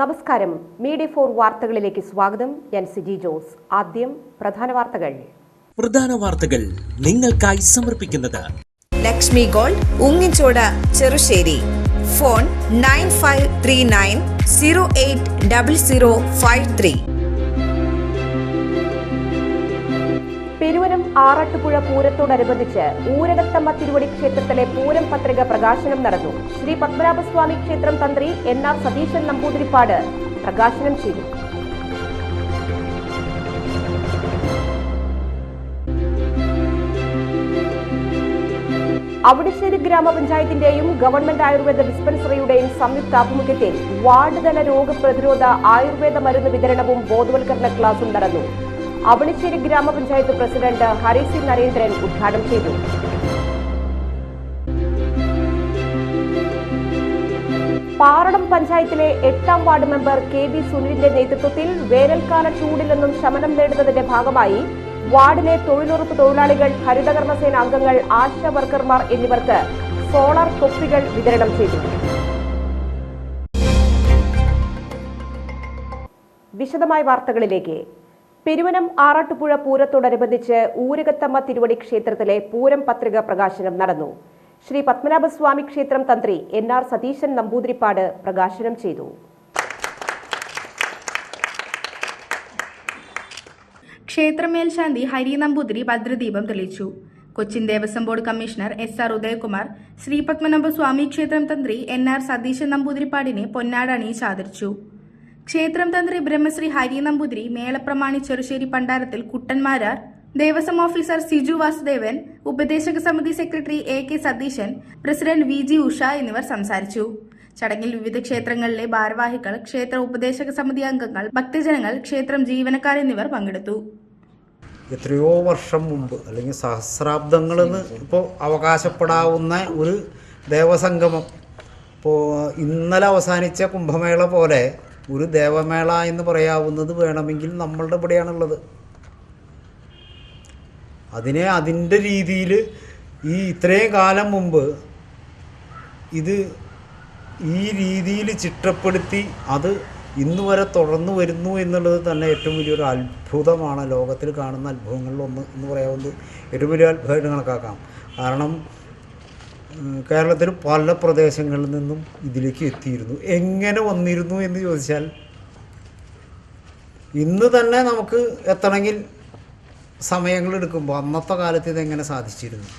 നമസ്കാരം. മീഡിയ 4 വാർത്തകളിലേക്ക് സ്വാഗതം. ഞാൻ സിജി ജോസ്. ആദ്യം പ്രധാന വാർത്തകൾ നിങ്ങൾക്കായി സമർപ്പിക്കുന്നത് ലക്ഷ്മി ഗോൾഡ്, ഉങ്ങിച്ചോട്, ചെറുശ്ശേരി. ഫോൺ 9539080053. പെരുവനം ആറാട്ടുപുഴ പൂരത്തോടനുബന്ധിച്ച് ഊരകത്തമ്മ തിരുവടി ക്ഷേത്രത്തിലെ പൂരം പത്രിക പ്രകാശനം നടന്നു. ശ്രീ പത്മനാഭസ്വാമി ക്ഷേത്രം തന്ത്രി NR സതീശൻ നമ്പൂതിരിപ്പാട് പ്രകാശനം ചെയ്തു. അവണിശ്ശേരി ഗ്രാമപഞ്ചായത്തിന്റെയും ഗവൺമെന്റ് ആയുർവേദ ഡിസ്പെൻസറിയുടെയും സംയുക്താഭിമുഖ്യത്തിൽ വാർഡ് തല രോഗപ്രതിരോധ ആയുർവേദ മരുന്ന് വിതരണവും ബോധവൽക്കരണ ക്ലാസും നടന്നു. അവണിശ്ശേരി ഗ്രാമപഞ്ചായത്ത് പ്രസിഡന്റ് ഹരിസി നരേന്ദ്രൻ ഉദ്ഘാടനം ചെയ്തു. പാറടം പഞ്ചായത്തിലെ 8ാം വാർഡ് മെമ്പർ KB സുനിലിന്റെ നേതൃത്വത്തിൽ വേനൽക്കാല ചൂടിൽ നിന്നും ശമനം നേടുന്നതിന്റെ ഭാഗമായി വാർഡിലെ തൊഴിലുറപ്പ് തൊഴിലാളികൾ, ഹരിതകർമ്മസേന അംഗങ്ങൾ, ആശാ വർക്കർമാർ എന്നിവർക്ക് സോളാർ തൊപ്പികൾ വിതരണം ചെയ്തു. വിശദമായ വാർത്തകളിലേക്ക്. പെരുവനം ആറാട്ടുപുഴ പൂരത്തോടനുബന്ധിച്ച് ഊരകത്തമ്മ തിരുവടി ക്ഷേത്രത്തിലെ പൂരം പത്രിക പ്രകാശനം നടന്നു. ശ്രീ പത്മനാഭസ്വാമി ക്ഷേത്രം തന്ത്രി NR സതീശൻ നമ്പൂതിരിപ്പാട് പ്രകാശനം ചെയ്തു. ക്ഷേത്രമേൽശാന്തി ഹരി നമ്പൂതിരി ഭദ്രദീപം തെളിയിച്ചു. Cochin Devaswom board commissioner SR Udayakumar Shri Padmanabhaswamy ക്ഷേത്രം തന്ത്രി NR സതീശൻ നമ്പൂതിരിപ്പാടിനെ പൊന്നാട അണിയിച്ച് ആദരിച്ചു. ക്ഷേത്രം തന്ത്രി ബ്രഹ്മശ്രീ ഹരി നമ്പൂതിരി, മേളപ്രമാണി ചെറുശ്ശേരി പണ്ടാരത്തിൽ കുട്ടന്മാരാർ, ദേവസ്വം ഓഫീസർ സിജു വാസുദേവൻ, ഉപദേശക സമിതി secretary AK Satheesan, president VG Usha എന്നിവർ സംസാരിച്ചു. ചടങ്ങിൽ വിവിധ ക്ഷേത്രങ്ങളിലെ ഭാരവാഹികൾ, ക്ഷേത്ര ഉപദേശക സമിതി അംഗങ്ങൾ, ഭക്തജനങ്ങൾ, ക്ഷേത്രം ജീവനക്കാർ എന്നിവർ പങ്കെടുത്തു. എത്രയോ വർഷം മുമ്പ് അല്ലെങ്കിൽ സഹസ്രാബ്ദങ്ങളെന്ന് ഇപ്പോൾ അവകാശപ്പെടാവുന്ന ഒരു ദേവസംഗമം, ഇപ്പോൾ ഇന്നലെ അവസാനിച്ച കുംഭമേള പോലെ ഒരു ദേവമേള എന്ന് പറയാവുന്നത് വേണമെങ്കിൽ നമ്മളുടെ ഇവിടെയാണുള്ളത്. അതിനെ അതിൻ്റെ രീതിയിൽ ഈ ഇത്രയും കാലം മുമ്പ് ഇത് ഈ രീതിയിൽ ചിട്ടപ്പെടുത്തി അത് ഇന്ന് വരെ തുടർന്നു വരുന്നു എന്നുള്ളത് തന്നെ ഏറ്റവും വലിയൊരു അത്ഭുതമാണ്. ലോകത്തിൽ കാണുന്ന അത്ഭുതങ്ങളിലൊന്ന് എന്ന് പറയാവുന്നത് ഏറ്റവും വലിയ അത്ഭുതമായിട്ട് കണക്കാക്കാം. കാരണം കേരളത്തിൽ പല പ്രദേശങ്ങളിൽ നിന്നും ഇതിലേക്ക് എത്തിയിരുന്നു. എങ്ങനെ വന്നിരുന്നു എന്ന് ചോദിച്ചാൽ ഇന്ന് തന്നെ നമുക്ക് എത്തണമെങ്കിൽ സമയങ്ങളെടുക്കുമ്പോൾ അന്നത്തെ കാലത്ത് ഇതെങ്ങനെ സാധിച്ചിരുന്നു?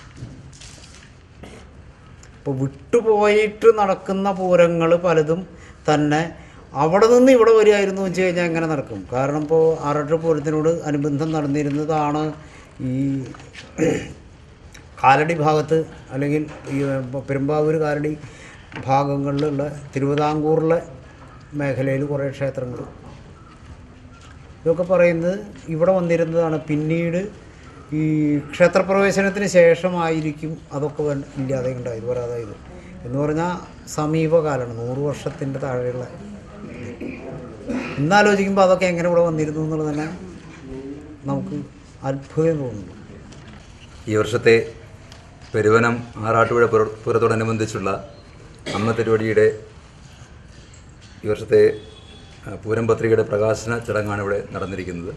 ഇപ്പോൾ വിട്ടുപോയിട്ട് നടക്കുന്ന പൂരങ്ങൾ പലതും തന്നെ അവിടെ നിന്ന് ഇവിടെ വരികയായിരുന്നു വെച്ച് കഴിഞ്ഞാൽ എങ്ങനെ നടക്കും? കാരണം ഇപ്പോൾ ആറാട്ട് പൂരത്തിനോട് അനുബന്ധം നടന്നിരുന്നതാണ് ഈ കാലടി ഭാഗത്ത്, അല്ലെങ്കിൽ ഈ പെരുമ്പാവൂർ കാലടി ഭാഗങ്ങളിലുള്ള തിരുവിതാംകൂറിലെ മേഖലയിൽ കുറേ ക്ഷേത്രങ്ങൾ, ഇതൊക്കെ പറയുന്നത് ഇവിടെ വന്നിരുന്നതാണ്. പിന്നീട് ഈ ക്ഷേത്രപ്രവേശനത്തിന് ശേഷമായിരിക്കും അതൊക്കെ ഇല്ലാതെ ഉണ്ടായത്, വരാതായത് എന്ന് പറഞ്ഞാൽ സമീപകാലമാണ്, 100 വർഷത്തിൻ്റെ താഴെയുള്ള. ഇന്നാലോചിക്കുമ്പോൾ അതൊക്കെ എങ്ങനെ ഇവിടെ വന്നിരുന്നു എന്നുള്ളത് തന്നെ നമുക്ക് അത്ഭുതം തോന്നുന്നു. ഈ വർഷത്തെ പെരുവനം ആറാട്ടുപുഴ പൂരത്തോടനുബന്ധിച്ചുള്ള അമ്മ തിരുവടിയുടെ ഈ വർഷത്തെ പൂരം പത്രികയുടെ പ്രകാശന ചടങ്ങാണ് ഇവിടെ നടന്നിരിക്കുന്നത്.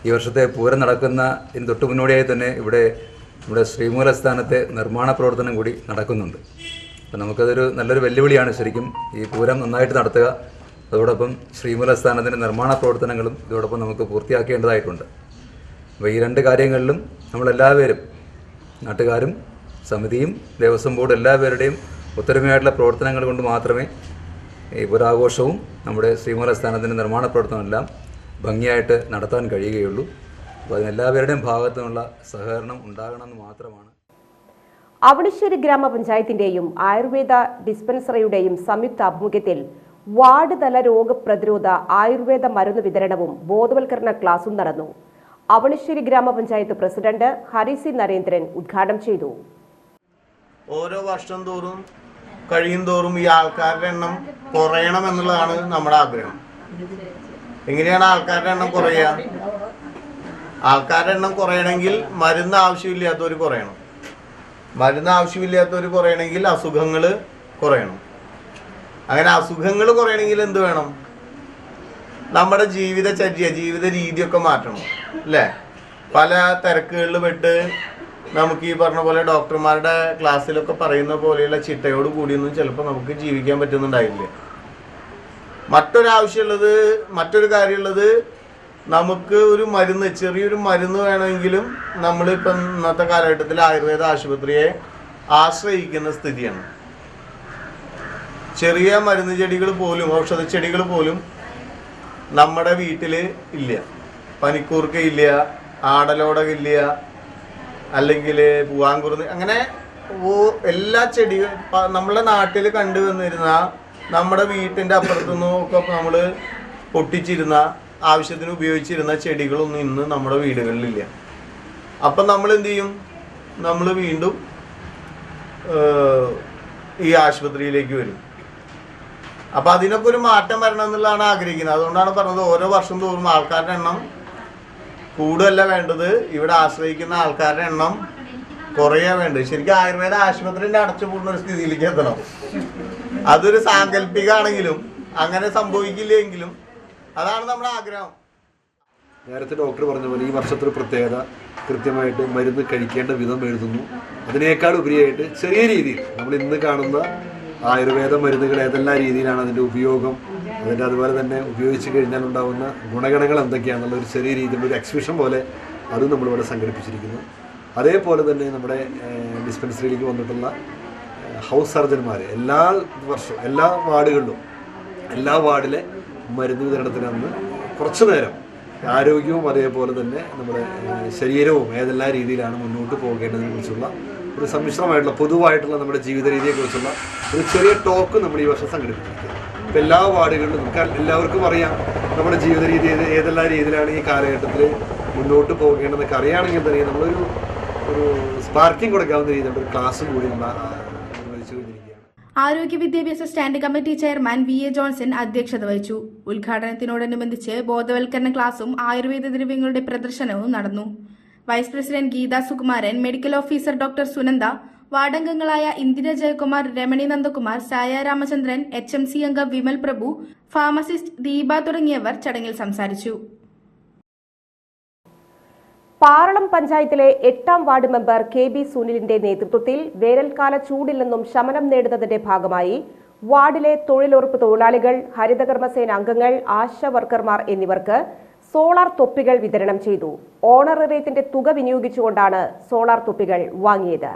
ഈ വർഷത്തെ പൂരം നടക്കുന്ന ഇതിന് തൊട്ടു മുന്നോടിയായി തന്നെ ഇവിടെ നമ്മുടെ ശ്രീമൂലസ്ഥാനത്തെ നിർമ്മാണ പ്രവർത്തനം കൂടി നടക്കുന്നുണ്ട്. അപ്പം നമുക്കതൊരു നല്ലൊരു വെല്ലുവിളിയാണ് ശരിക്കും ഈ പൂരം നന്നായിട്ട് നടത്തുക. അതോടൊപ്പം ശ്രീമൂലസ്ഥാനത്തിൻ്റെ നിർമ്മാണ പ്രവർത്തനങ്ങളും ഇതോടൊപ്പം നമുക്ക് പൂർത്തിയാക്കേണ്ടതായിട്ടുണ്ട്. അപ്പോൾ ഈ 2 കാര്യങ്ങളിലും നമ്മളെല്ലാവരും, നാട്ടുകാരും സമിതിയും ദേവസ്വം ബോർഡ് എല്ലാവരുടെയും ഒത്തൊരുമയായിട്ടുള്ള പ്രവർത്തനങ്ങൾ കൊണ്ട് മാത്രമേ ഈ പുരാഘോഷവും നമ്മുടെ ശ്രീമൂലസ്ഥാനത്തിൻ്റെ നിർമ്മാണ പ്രവർത്തനമെല്ലാം ഭംഗിയായിട്ട് നടത്താൻ കഴിയുകയുള്ളൂ. അപ്പോൾ അതിനെല്ലാവരുടെയും ഭാഗത്തു നിന്നുള്ള സഹകരണം ഉണ്ടാകണമെന്ന് മാത്രമാണ്. അവണിശ്ശേരി ഗ്രാമപഞ്ചായത്തിന്റെയും ആയുർവേദ ഡിസ്പെൻസറിയുടെയും സംയുക്താഭിമുഖ്യത്തിൽ വാർഡ് തല രോഗപ്രതിരോധ ആയുർവേദ മരുന്ന് വിതരണവും ബോധവൽക്കരണ ക്ലാസും നടന്നു. അവണിശ്ശേരി ഗ്രാമപഞ്ചായത്ത് പ്രസിഡന്റ് ഹരിസി നരേന്ദ്രൻ ഉദ്ഘാടനം ചെയ്തു. ഓരോ വർഷം തോറും കഴിയും തോറും ഈ ആൾക്കാരുടെ എണ്ണം കുറയണം എന്നുള്ളതാണ് നമ്മുടെ ആഗ്രഹം. എങ്ങനെയാണ് ആൾക്കാരുടെ എണ്ണം കുറയുക? ആൾക്കാരുടെ എണ്ണം കുറയണമെങ്കിൽ മരുന്ന് ആവശ്യമില്ലാത്തവർ കുറയണം. മരുന്ന് ആവശ്യമില്ലാത്തവർ കുറയണമെങ്കിൽ അസുഖങ്ങൾ കുറയണം. അങ്ങനെ അസുഖങ്ങൾ കുറയണമെങ്കിൽ എന്ത് വേണം? നമ്മുടെ ജീവിതചര്യ, ജീവിത രീതിയൊക്കെ മാറ്റണം അല്ലേ? പല തിരക്കുകളിൽ പെട്ട് നമുക്ക് ഈ പറഞ്ഞ പോലെ ഡോക്ടർമാരുടെ ക്ലാസ്സിലൊക്കെ പറയുന്ന പോലെയുള്ള ചിട്ടയോട് കൂടിയൊന്നും ചിലപ്പോൾ നമുക്ക് ജീവിക്കാൻ പറ്റുന്നുണ്ടായില്ല. മറ്റൊരു കാര്യമുള്ളത്, നമുക്ക് ഒരു മരുന്ന്, ചെറിയൊരു മരുന്ന് വേണമെങ്കിലും നമ്മളിപ്പം ഇന്നത്തെ കാലഘട്ടത്തിൽ ആയുർവേദ ആശുപത്രിയെ ആശ്രയിക്കുന്ന സ്ഥിതിയാണ്. ചെറിയ മരുന്ന് ചെടികൾ പോലും, ഔഷധ ചെടികൾ പോലും നമ്മുടെ വീട്ടിൽ ഇല്ല. പനിക്കൂർക്ക ഇല്ല, ആടലോടകില്ല, അല്ലെങ്കിൽ പൂവാങ്കുറുന്ന്, അങ്ങനെ എല്ലാ ചെടികൾ നമ്മളെ നാട്ടിൽ കണ്ടുവന്നിരുന്ന, നമ്മുടെ വീട്ടിൻ്റെ അപ്പുറത്തുനിന്നും ഒക്കെ നമ്മൾ പൊട്ടിച്ചിരുന്ന, ആവശ്യത്തിന് ഉപയോഗിച്ചിരുന്ന ചെടികളൊന്നും ഇന്ന് നമ്മുടെ വീടുകളിലില്ല. അപ്പം നമ്മൾ എന്ത് ചെയ്യും? നമ്മൾ വീണ്ടും ഈ ആശുപത്രിയിലേക്ക് വരും. അപ്പം അതിനൊക്കെ ഒരു മാറ്റം വരണം എന്നുള്ളതാണ് ആഗ്രഹിക്കുന്നത്. അതുകൊണ്ടാണ് പറഞ്ഞത്, ഓരോ വർഷം തോറും ആൾക്കാരുടെ എണ്ണം കൂടുതലല്ല വേണ്ടത്, ഇവിടെ ആശ്രയിക്കുന്ന ആൾക്കാരുടെ എണ്ണം കുറയാ വേണ്ടത്. ശരിക്കും ആയുർവേദ ആശുപത്രിൻ്റെ അടച്ചുപൂടുന്ന ഒരു സ്ഥിതിയിലേക്ക് എത്തണം. അതൊരു സാങ്കല്പികമാണെങ്കിലും അങ്ങനെ സംഭവിക്കില്ലെങ്കിലും അതാണ് നമ്മുടെ ആഗ്രഹം. നേരത്തെ ഡോക്ടർ പറഞ്ഞ പോലെ ഈ വർഷത്തൊരു പ്രത്യേകത കൃത്യമായിട്ട് മരുന്ന് കഴിക്കേണ്ട വിധം എഴുതുന്നു. അതിനേക്കാൾ ഉപരിയായിട്ട് ചെറിയ രീതിയിൽ നമ്മൾ ഇന്ന് കാണുന്ന ആയുർവേദ മരുന്നുകൾ ഏതെല്ലാം രീതിയിലാണ് അതിൻ്റെ ഉപയോഗം, അതിൻ്റെ അതുപോലെ തന്നെ ഉപയോഗിച്ച് കഴിഞ്ഞാൽ ഉണ്ടാകുന്ന ഗുണഗണങ്ങൾ എന്തൊക്കെയാണെന്നുള്ള ഒരു ചെറിയ രീതിയിലുള്ള ഒരു എക്സിബിഷൻ പോലെ അതും നമ്മളിവിടെ സംഘടിപ്പിച്ചിരിക്കുന്നു. അതേപോലെ തന്നെ നമ്മുടെ ഡിസ്പെൻസറിയിലേക്ക് വന്നിട്ടുള്ള ഹൗസ് സർജന്മാർ എല്ലാ വർഷവും എല്ലാ വാർഡുകളിലും, എല്ലാ വാർഡിലെ മരുന്ന് വിതരണത്തിന് അന്ന് കുറച്ചു നേരം ആരോഗ്യവും അതേപോലെ തന്നെ നമ്മുടെ ശരീരവും ഏതെല്ലാം രീതിയിലാണ് മുന്നോട്ട് പോകേണ്ടതിനെ കുറിച്ചുള്ള ഒരു സമ്മിശ്രമായിട്ടുള്ള പൊതുവായിട്ടുള്ള നമ്മുടെ ജീവിത രീതിയെക്കുറിച്ചുള്ള ഒരു ചെറിയ ടോക്ക് നമ്മൾ ഈ വർഷം സംഘടിപ്പിച്ചിരിക്കുന്നത്. ഇപ്പം എല്ലാ വാർഡുകളിലും നമുക്ക് എല്ലാവർക്കും അറിയാം നമ്മുടെ ജീവിത രീതി ഏതെല്ലാം രീതിയിലാണ് ഈ കാലഘട്ടത്തിൽ മുന്നോട്ട് പോകേണ്ടതെന്നൊക്കെ അറിയുകയാണെങ്കിൽ തന്നെ നമ്മളൊരു സ്പാർക്കിംഗ് കൊടുക്കാവുന്ന രീതിയിലുള്ള ഒരു ക്ലാസ്സും കൂടി നിർവഹിച്ചു കഴിഞ്ഞിരിക്കുകയാണ്. ആരോഗ്യ വിദ്യാഭ്യാസ standing committee chairman VA Johnson അധ്യക്ഷത വഹിച്ചു. ഉദ്ഘാടനത്തിനോടനുബന്ധിച്ച് ബോധവൽക്കരണ ക്ലാസും ആയുർവേദ ദ്രവ്യങ്ങളുടെ പ്രദർശനവും നടന്നു. Vice president Geetha Sukumaran, medical officer doctor Sunanda, വാർഡംഗങ്ങളായ ഇന്ദിര ജയകുമാർ, രമണി നന്ദകുമാർ, സായ രാമചന്ദ്രൻ, HMC അംഗം വിമൽ പ്രഭു, ഫാർമസിസ്റ്റ് ദീപ തുടങ്ങിയവർ ചടങ്ങിൽ സംസാരിച്ചു. പാറളം പഞ്ചായത്തിലെ 8ാം വാർഡ് മെമ്പർ KB സുനിലിന്റെ നേതൃത്വത്തിൽ വേനൽക്കാല ചൂടിൽ നിന്നും ശമനം നേടുന്നതിന്റെ ഭാഗമായി വാർഡിലെ തൊഴിലുറപ്പ് തൊഴിലാളികൾ, ഹരിതകർമ്മസേന അംഗങ്ങൾ, ആശാ വർക്കർമാർ എന്നിവർക്ക് സോളാർ തൊപ്പികൾ വിതരണം ചെയ്തു. ഓണറേറിയത്തിന്റെ തുക വിനിയോഗിച്ചുകൊണ്ടാണ് സോളാർ തൊപ്പികൾ വാങ്ങിയത്.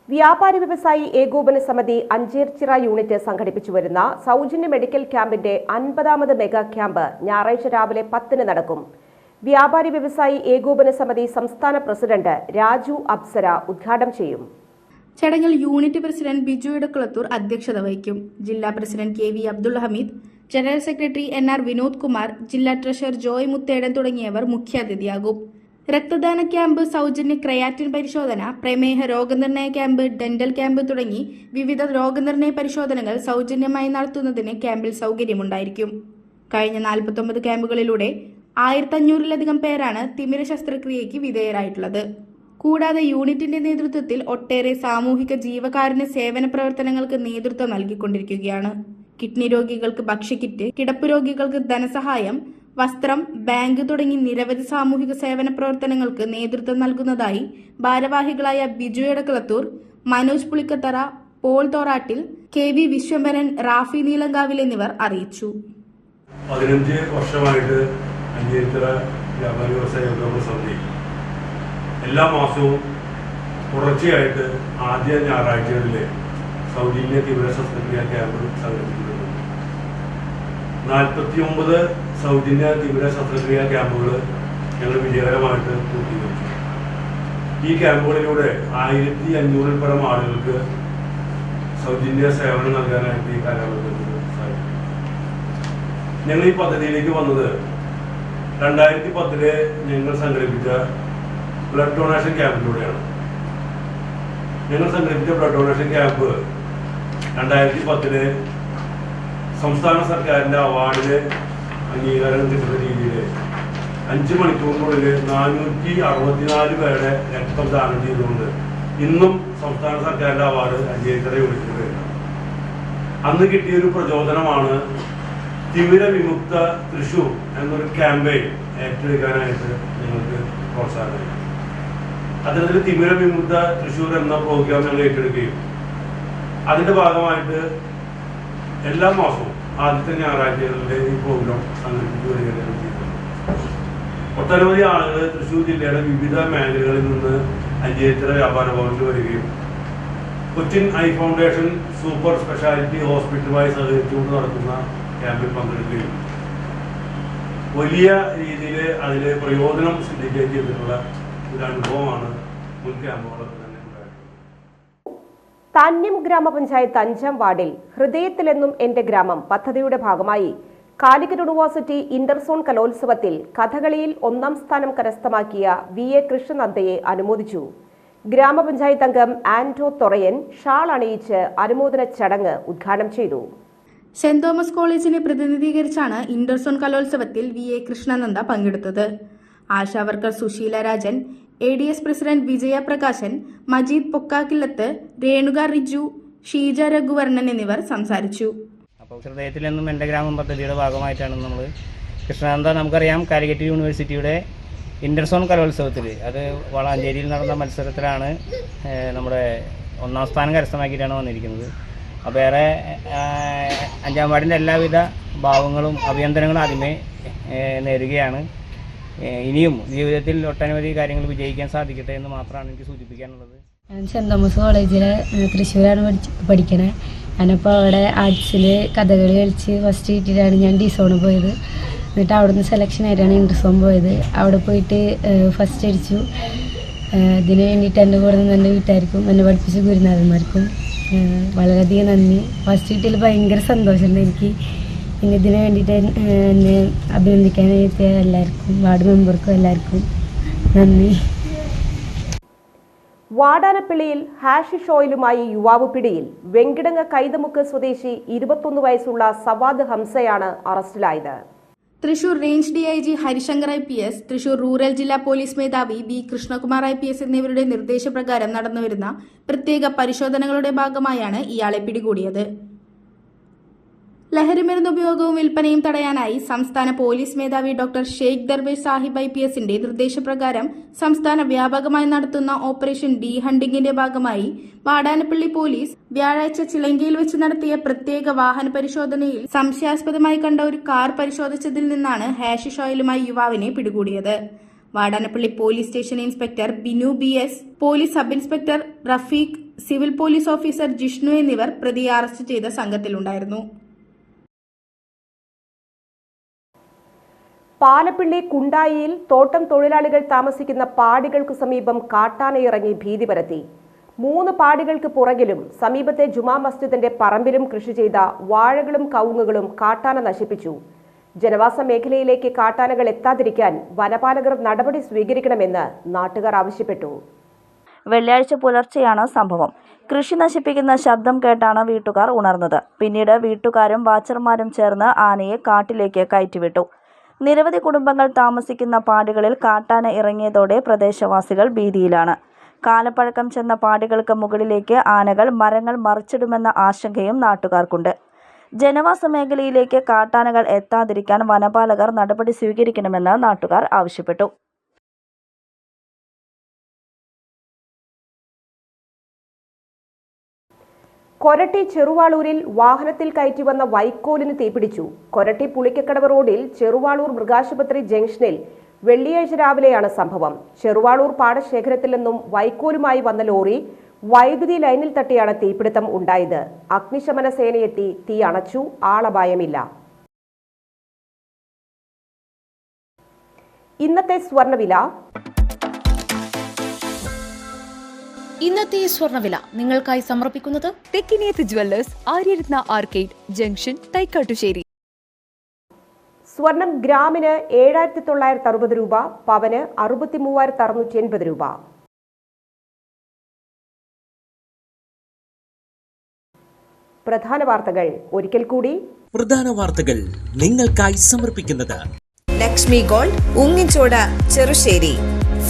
വ്യാപാരി വ്യവസായി ഏകോപന സമിതി അഞ്ചേർച്ചിറ യൂണിറ്റ് സംഘടിപ്പിച്ചു വരുന്ന സൗജന്യ മെഡിക്കൽ ക്യാമ്പിന്റെ 50ാമത് മെഗാ ക്യാമ്പ് ഞായറാഴ്ച രാവിലെ 10-ന് നടക്കും. വ്യാപാരി വ്യവസായി ഏകോപന സമിതി സംസ്ഥാന പ്രസിഡന്റ് രാജു അപ്സര ഉദ്ഘാടനം ചെയ്യും. ചടങ്ങിൽ യൂണിറ്റ് പ്രസിഡന്റ് ബിജു ഇടക്കുളത്തൂർ അധ്യക്ഷത വഹിക്കും. ജില്ലാ president KV Abdul Hameed, general secretary NR Vinod Kumar, ജില്ലാ ട്രഷറർ ജോയ് മുത്തേടൻ തുടങ്ങിയവർ മുഖ്യാതിഥിയാകും. രക്തദാന ക്യാമ്പ്, സൗജന്യ ക്രയാറ്റിൻ പരിശോധന, പ്രമേഹ രോഗനിർണയ ക്യാമ്പ്, ഡെന്റൽ ക്യാമ്പ് തുടങ്ങി വിവിധ രോഗനിർണയ പരിശോധനകൾ സൗജന്യമായി നടത്തുന്നതിന് ക്യാമ്പിൽ സൗകര്യമുണ്ടായിരിക്കും. കഴിഞ്ഞ 49 ക്യാമ്പുകളിലൂടെ 1500-ലധികം പേരാണ് തിമിര ശസ്ത്രക്രിയയ്ക്ക് വിധേയരായിട്ടുള്ളത്. കൂടാതെ യൂണിറ്റിന്റെ നേതൃത്വത്തിൽ ഒട്ടേറെ സാമൂഹിക ജീവകാരുണ്യ സേവന പ്രവർത്തനങ്ങൾക്ക് നേതൃത്വം നൽകിക്കൊണ്ടിരിക്കുകയാണ്. കിഡ്നി രോഗികൾക്ക് ഭക്ഷ്യക്കിറ്റ്, കിടപ്പ് രോഗികൾക്ക് ധനസഹായം, വസ്ത്രം, ബാങ്ക് തുടങ്ങി നിരവധി സാമൂഹിക സേവന പ്രവർത്തനങ്ങൾക്ക് നേതൃത്വം നൽകുന്നതായി ഭാരവാഹികളായ ബിജു എടക്കളത്തൂർ, മനോജ് പുളിക്കത്തറ, പോൾ തോറാട്ടിൽ, KV വിശ്വംഭരൻ, റാഫി നീലങ്കാവിൽ എന്നിവർ അറിയിച്ചു. 15 വർഷമായിട്ട് അഞ്ചേർച്ചിറ വ്യാപാരി വ്യവസായ ഏകോപന സമിതി എല്ലാ മാസവും തുടർച്ചയായിട്ട് ആദ്യ ഞായറാഴ്ചകളിൽ സൗജന്യ തീവ്ര ശസ്ത്രക്രിയ ക്യാമ്പ് സംഘടിപ്പിക്കുന്നുണ്ട്. 49 സൗജന്യ തീവ്ര ശസ്ത്രക്രിയ ക്യാമ്പുകൾ ഞങ്ങൾ വിജയകരമായിട്ട് പൂർത്തീകരിച്ചു. ഈ ക്യാമ്പുകളിലൂടെ 1500-ൽ പരം ആളുകൾക്ക് സൗജന്യ സേവനം നൽകാനായിട്ട് ഈ കാലയളവിൽ സാധിക്കും. ഞങ്ങൾ ഈ പദ്ധതിയിലേക്ക് വന്നത് 2010 ഞങ്ങൾ സംഘടിപ്പിച്ച ബ്ലഡ് ഡൊണേഷൻ ക്യാമ്പിലൂടെയാണ്. ഞങ്ങൾ സംഘടിപ്പിച്ച ബ്ലഡ് ഡൊണേഷൻ ക്യാമ്പ് 2010 സംസ്ഥാന സർക്കാരിൻ്റെ അവാർഡിന് അംഗീകാരം കിട്ടുന്ന രീതിയിൽ 5 മണിക്കൂറിനുള്ളിൽ 464 പേരുടെ രക്തം ദാനം ചെയ്തുകൊണ്ട് ഇന്നും സംസ്ഥാന സർക്കാരിൻ്റെ അവാർഡ് അഞ്ചേക്കര യൂണിറ്റിന് വരുന്നത്. അന്ന് കിട്ടിയൊരു പ്രചോദനമാണ് തിമിര വിമുക്ത തൃശൂർ എന്നൊരു ക്യാമ്പയിൻ ഏറ്റെടുക്കാനായിട്ട് നിങ്ങൾക്ക് പ്രോത്സാഹനം. അതിൽ തിമിര വിമുക്ത തൃശൂർ എന്ന പ്രോഗ്രാം ഞങ്ങൾ ഏറ്റെടുക്കുകയും അതിൻ്റെ ഭാഗമായിട്ട് എല്ലാ മാസവും ആദ്യത്തെ ഞായറാഴ്ചകളിലെ ഈ പ്രോഗ്രാം സംഘടിപ്പിച്ചു വരികയാണ് ചെയ്തിട്ടുണ്ട്. ഒട്ടനവധി ആളുകൾ തൃശ്ശൂർ ജില്ലയുടെ വിവിധ മേഖലകളിൽ നിന്ന് അഞ്ചേക്കര വ്യാപാര ഭവനിൽ വരികയും Cochin eye foundation super speciality ഹോസ്പിറ്റലുമായി സഹകരിച്ചുകൊണ്ട് നടത്തുന്ന ക്യാമ്പിൽ പങ്കെടുക്കുകയും വലിയ രീതിയിൽ അതിൽ പ്രയോജനം സിദ്ധിക്കുകയും ചെയ്തിട്ടുള്ള ഒരു അനുഭവമാണ് മുൻ ക്യാമ്പുകളൊക്കെ തന്നെ ഉണ്ടായിട്ടുള്ളത്. താന്യം ഗ്രാമപഞ്ചായത്ത് 5-ാം വാർഡിൽ ഹൃദയത്തിലെന്നും എന്റെ ഗ്രാമം പദ്ധതിയുടെ ഭാഗമായി കാലിക്കറ്റ് യൂണിവേഴ്സിറ്റി ഇന്റർസോൺ കലോത്സവത്തിൽ കഥകളിയിൽ 1-ാം സ്ഥാനം കരസ്ഥമാക്കിയ VA കൃഷ്ണനന്ദയെ അനുമോദിച്ചു. ഗ്രാമപഞ്ചായത്ത് അംഗം ആന്റോ തൊറയൻ ഷാൾ അണിയിച്ച് അനുമോദന ചടങ്ങ് ഉദ്ഘാടനം ചെയ്തു. സെന്റ് തോമസ് കോളേജിനെ പ്രതിനിധീകരിച്ചാണ് ഇന്റർസോൺ കലോത്സവത്തിൽ VA കൃഷ്ണനന്ദ പങ്കെടുത്തത്. ആശാവർക്കർ സുശീല രാജൻ, ADS പ്രസിഡന്റ് വിജയ പ്രകാശൻ, മജീദ് പൊക്കാക്കില്ലത്ത്, രേണുക റിജു, ഷീജ രഘുവർണൻ എന്നിവർ സംസാരിച്ചു. അപ്പോൾ ഹൃദയത്തിൽ നിന്നും എൻ്റെ ഗ്രാമം പദ്ധതിയുടെ ഭാഗമായിട്ടാണ് നമ്മൾ കൃഷ്ണനന്ദ, നമുക്കറിയാം കാലിക്കറ്റ് യൂണിവേഴ്സിറ്റിയുടെ ഇന്റർസോൺ കലോത്സവത്തിൽ, അത് വളാഞ്ചേരിയിൽ നടന്ന മത്സരത്തിലാണ് നമ്മുടെ 1-ാം സ്ഥാനം കരസ്ഥമാക്കിയിട്ടാണ് വന്നിരിക്കുന്നത്. അപ്പോൾ ഏറെ 5-ാം വാർഡിൻ്റെ എല്ലാവിധ ഭാവങ്ങളും അഭിനന്ദനങ്ങളും ആദ്യമേ നേരുകയാണ്. ഇനിയും ജീവിതത്തിൽ ഒട്ടനവധി കാര്യങ്ങൾ വിജയിക്കാൻ സാധിക്കട്ടെ എന്ന് മാത്രമാണ് എനിക്ക് സൂചിപ്പിക്കാനുള്ളത്. ഞാൻ സെന്റ് തോമസ് കോളേജിൽ തൃശ്ശൂരാണ് പഠിക്കണേ. ഞാനിപ്പോൾ അവിടെ ആർട്സിൽ കഥകളി കളിച്ച് ഫസ്റ്റ് കിട്ടിയിട്ടാണ് ഞാൻ ഡിസോണ് പോയത്. എന്നിട്ട് അവിടെ നിന്ന് സെലക്ഷൻ ആയിട്ടാണ് ഇന്റർസോൺ പോയത്. അവിടെ പോയിട്ട് ഫസ്റ്റ് അടിച്ചു. ഇതിന് വേണ്ടിയിട്ട് എൻ്റെ കൂടെ നിന്ന് എൻ്റെ വീട്ടുകാർക്കും എന്നെ പഠിപ്പിച്ച ഗുരുനാഥന്മാർക്കും വളരെയധികം നന്ദി. ഫസ്റ്റ് കിട്ടിയതിൽ ഭയങ്കര സന്തോഷമുണ്ട് എനിക്ക്. പിന്നെ ഇതിന് വേണ്ടിയിട്ട് എന്നെ അഭിനന്ദിക്കാനെത്തിയ എല്ലാവർക്കും, വാർഡ് മെമ്പർക്കും എല്ലാവർക്കും നന്ദി. വാടാനപ്പള്ളിയിൽ ഹാഷിഷ് ഓയിലുമായി യുവാവ് പിടിയിൽ. വെങ്കിടങ്ങ് കൈതമുക്ക് സ്വദേശി 21 വയസ്സുള്ള സവാദ് ഹംസയാണ് അറസ്റ്റിലായത്. Thrissur range DIG Harishankar IPS, Thrissur rural ജില്ലാ പോലീസ് മേധാവി B കൃഷ്ണകുമാർ IPS എന്നിവരുടെ നിർദ്ദേശപ്രകാരം നടന്നുവരുന്ന പ്രത്യേക പരിശോധനകളുടെ ഭാഗമായാണ് ഇയാളെ പിടികൂടിയത്. ലഹരിമരുന്ന് ഉപയോഗവും വിൽപ്പനയും തടയാനായി സംസ്ഥാന പോലീസ് മേധാവി ഡോക്ടർ ഷെയ്ഖ് ദർവേഷ് സാഹിബ് IPSന്റെ നിർദ്ദേശപ്രകാരം സംസ്ഥാന വ്യാപകമായി നടത്തുന്ന ഓപ്പറേഷൻ ഡി ഹണ്ടിങ്ങിന്റെ ഭാഗമായി വാടാനപ്പള്ളി പോലീസ് വ്യാഴാഴ്ച ചിലങ്കയിൽ വെച്ച് നടത്തിയ പ്രത്യേക വാഹന പരിശോധനയിൽ സംശയാസ്പദമായി കണ്ട ഒരു കാർ പരിശോധിച്ചതിൽ നിന്നാണ് ഹാഷിഷ് ഓയിലുമായി യുവാവിനെ പിടികൂടിയത്. Vadanappally police station inspector Binu BS, police sub inspector Rafeeq, civil police officer Jishnu എന്നിവർ പ്രതിയെ അറസ്റ്റ് ചെയ്ത സംഘത്തിലുണ്ടായിരുന്നു. പാലപ്പിള്ളി കുണ്ടായിയിൽ തോട്ടം തൊഴിലാളികൾ താമസിക്കുന്ന പാടികൾക്കു സമീപം കാട്ടാനയിറങ്ങി ഭീതി പരത്തി. 3 പാടികൾക്ക് പുറകിലും സമീപത്തെ ജുമാ മസ്ജിദിന്റെ പറമ്പിലും കൃഷി ചെയ്ത വാഴകളും കവുങ്ങുകളും കാട്ടാന നശിപ്പിച്ചു. ജനവാസ മേഖലയിലേക്ക് കാട്ടാനകൾ എത്താതിരിക്കാൻ വനപാലകർ നടപടി സ്വീകരിക്കണമെന്ന് നാട്ടുകാർ ആവശ്യപ്പെട്ടു. വെള്ളിയാഴ്ച പുലർച്ചെയാണ് സംഭവം. കൃഷി നശിപ്പിക്കുന്ന ശബ്ദം കേട്ടാണ് വീട്ടുകാർ ഉണർന്നത്. പിന്നീട് വീട്ടുകാരും വാച്ചർമാരും ചേർന്ന് ആനയെ കാട്ടിലേക്ക് കയറ്റിവിട്ടു. നിരവധി കുടുംബങ്ങൾ താമസിക്കുന്ന പാടികളിൽ കാട്ടാന ഇറങ്ങിയതോടെ പ്രദേശവാസികൾ ഭീതിയിലാണ്. കാലപ്പഴക്കം ചെന്ന പാടികൾക്ക് മുകളിലേക്ക് ആനകൾ മരങ്ങൾ മറിച്ചിടുമെന്ന ആശങ്കയും നാട്ടുകാർക്കുണ്ട്. ജനവാസ മേഖലയിലേക്ക് കാട്ടാനകൾ എത്താതിരിക്കാൻ വനപാലകർ നടപടി സ്വീകരിക്കണമെന്ന് നാട്ടുകാർ ആവശ്യപ്പെട്ടു. കൊരട്ടി ചെറുവാളൂരിൽ വാഹനത്തിൽ കയറ്റി വന്ന വൈക്കോലിന് തീപിടിച്ചു. കൊരട്ടി പുളിക്കക്കടവ് റോഡിൽ ചെറുവാളൂർ മൃഗാശുപത്രി ജംഗ്ഷനിൽ വെള്ളിയാഴ്ച രാവിലെയാണ് സംഭവം. ചെറുവാളൂർ പാടശേഖരത്തിൽ നിന്നും വൈക്കോലുമായി വന്ന ലോറി വൈദ്യുതി ലൈനിൽ തട്ടിയാണ് തീപിടുത്തം ഉണ്ടായത്. അഗ്നിശമന സേനയെത്തി തീ അണച്ചു. ആളപായമില്ല. ഇന്നത്തെ സ്വർണ്ണവില. ഇന്നത്തെ സ്വർണ്ണവില നിങ്ങൾക്കായി സമർപ്പിക്കുന്നത് Thekkiniyath jewellers, Aryaratna arcade junction, Thaikkattussery. സ്വർണം ഗ്രാമിന് 7,960 രൂപ, പവന് 63,680 രൂപ. പ്രധാന വാർത്തകൾ ഒരിക്കൽ കൂടി. പ്രധാന വാർത്തകൾ നിങ്ങൾക്കായി സമർപ്പിക്കുന്നത് ലക്ഷ്മി ഗോൾഡ്, ഉങ്ങിച്ചോട്, ചെറുശ്ശേരി.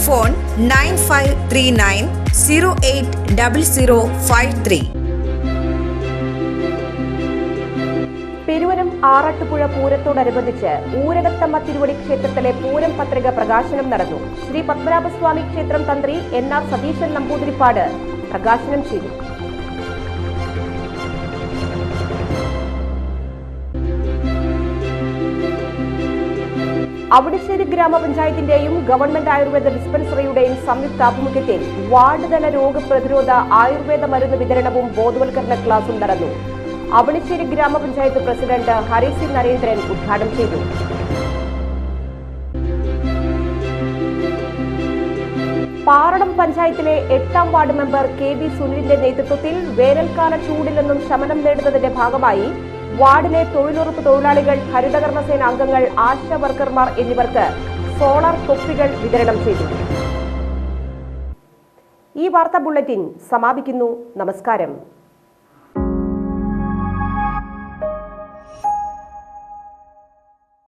ഫോൺ 9539080053. പെരുവനം ആറാട്ടുപുഴ പൂരത്തോടനുബന്ധിച്ച് ഊരകത്തമ്മ തിരുവടി ക്ഷേത്രത്തിലെ പൂരം പത്രിക പ്രകാശനം നടന്നു. ശ്രീ പത്മനാഭസ്വാമി ക്ഷേത്രം തന്ത്രി NR സതീശൻ നമ്പൂതിരിപ്പാട് പ്രകാശനം ചെയ്തു. അവിടശ്ശേരി ഗ്രാമപഞ്ചായത്തിന്റെയും ഗവൺമെന്റ് ആയുർവേദ ഡിസ്പെൻസറിയുടെയും സംയുക്താഭിമുഖ്യത്തിൽ വാർഡ് തല രോഗപ്രതിരോധ ആയുർവേദ മരുന്ന് വിതരണവും ബോധവൽക്കരണ ക്ലാസും നടന്നു. അവണിശ്ശേരി ഗ്രാമപഞ്ചായത്ത് പ്രസിഡന്റ് ഹരിസി നരേന്ദ്രൻ ഉദ്ഘാടനം ചെയ്തു. പാറടം പഞ്ചായത്തിലെ 8ാം വാർഡ് മെമ്പർ KB സുനിലിന്റെ നേതൃത്വത്തിൽ വേനൽക്കാല ചൂടിൽ നിന്നും ശമനം നേടുന്നതിന്റെ ഭാഗമായി വാർഡിലെ തൊഴിലുറപ്പ് തൊഴിലാളികൾ, ഹരിതകർമ്മസേന അംഗങ്ങൾ, ആശാ വർക്കർമാർ എന്നിവർക്ക് സോളാർ തൊപ്പികൾ വിതരണം ചെയ്തു. ഈ വാർത്താ ബുള്ളറ്റിൻ സമാപിക്കുന്നു. നമസ്കാരം.